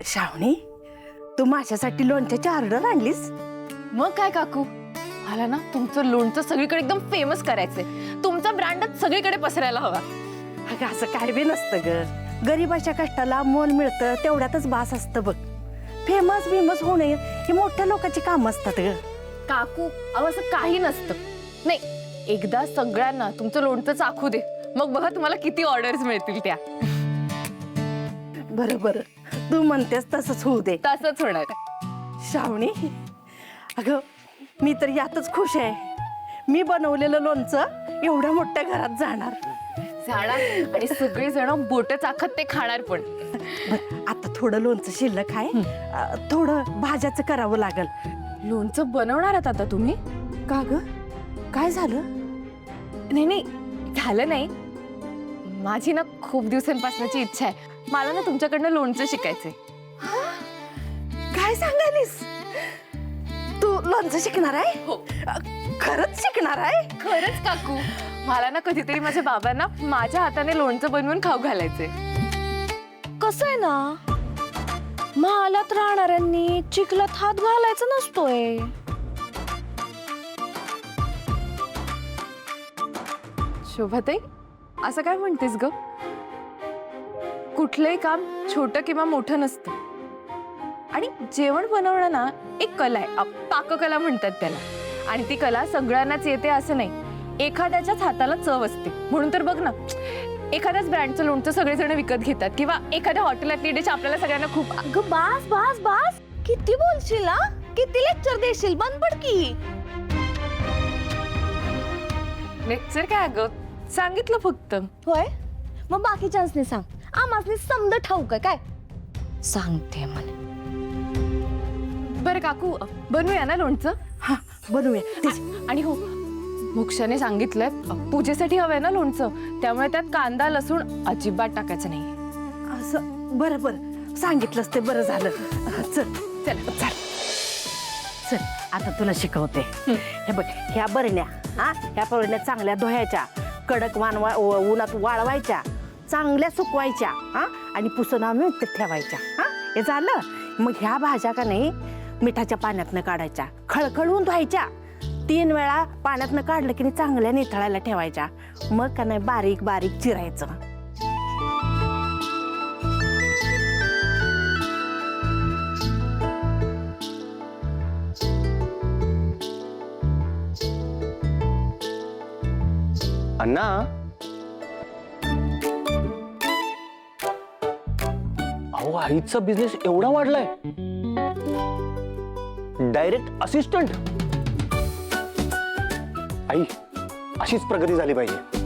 श्रावणी, तू माझ्यासाठी लोणच्याची ऑर्डर आणलीस? मग काय काकू, मला ना तुमचं लोणचं सगळीकडे एकदम फेमस करायचंय. तुमचा ब्रँडच सगळीकडे पसरायला हवा. अगं असं काय बी नसतं ग. गरीबाच्या कष्टाला मोल मिळतं तेवढ्यातच बास असतं बघ. फेमस होणे ही मोठ्या लोकांची कामं असतात ग. काकू अहो असं काही नसतं. नाही, एकदा सगळ्यांना तुमचं लोणचं चाखू दे, मग बघा तुम्हाला किती ऑर्डर्स मिळतील त्या. बरं तू म्हणतेस तसंच होऊ दे. तसंच होणार. श्रावणी, अगं मी तर यातच खुश आहे. मी बनवलेलं लोणचं एवढ्या मोठ्या घरात जाणार आणि सगळेजण बोट चाखत ते खाणार पण. बरं, आता थोडं लोणचं शिल्लक आहे. थोडं भाज्याचं करावं लागल. लोणचं बनवणार आहात आता तुम्ही? का ग, काय झालं? नाही झालं नाही. माझी ना खूप दिवसांपासूनची इच्छा आहे. मला ना तुमच्याकडनं लोणचं शिकायचंय. काय सांगालीस? तू लोणचं शिकणार आहे? हो. खरंच शिकणार आहे? खरंच काकू, मला ना कधीतरी माझ्या बाबांना माझ्या हाताने लोणचं बनवून खाऊ घालायचंय. कसं आहे ना, महालात राहणाऱ्यांनी चिखलात हात घालायचा नसतोय. शोभाताई, असं काय म्हणतेस ग? कुठलंही काम छोटं किंवा मोठं नसतं. आणि जेवण बनवणं ना एक कला आहे. पाककला म्हणतात त्याला. आणि ती कला सगळ्यांनाच येते असं नाही. एखाद्याच्याच हाताला चव असते. म्हणून तर बघ ना, एखाद्याच ब्रँडचं लोणचं सगळेजण विकत घेतात, किंवा एखाद्या हॉटेलातली डिश आपल्याला सगळ्यांना खूप. अगं बास किती बोलशील हा? किती लेक्चर देशील? बंद पड की. लेक्चर काय ग, सांगितलं फक्त. होय, मग बाकीच्यांसनी सांग. आम्हासनी समज ठाऊक आहे काय? सांगते म्हणे. बरं काकू, बनवूया ना लोणचं? हा, बनवूया. आणि हो, मोक्षाने सांगितलंय पूजेसाठी हवंय ना लोणचं, त्यामुळे त्यात कांदा लसूण अजिबात टाकायचं नाही. असं बरं सांगितलंस ते बरं झालं. चल चल चल, आता तुला शिकवते. हे बघ, ह्या बरण्या, ह्या बरण्या चांगल्या धुवायच्या, कडक उन्हात वाळवायच्या, चांगल्या सुकवायच्या, आणि पुसून आणून ते ठेवायच्या. हे झालं. मग ह्या भाज्या का नाही मिठाच्या पाण्यातनं काढायच्या, खळखळून धुवायच्या, 3 वेळा पाण्यातनं काढलं की नाही चांगल्या निथळायला ठेवायच्या. मग का नाही बारीक बारीक चिरायचं. अण्णा, अहो आईचा बिझनेस एवढा वाढलाय. Direct assistant. आई, अशीच प्रगती झाली पाहिजे.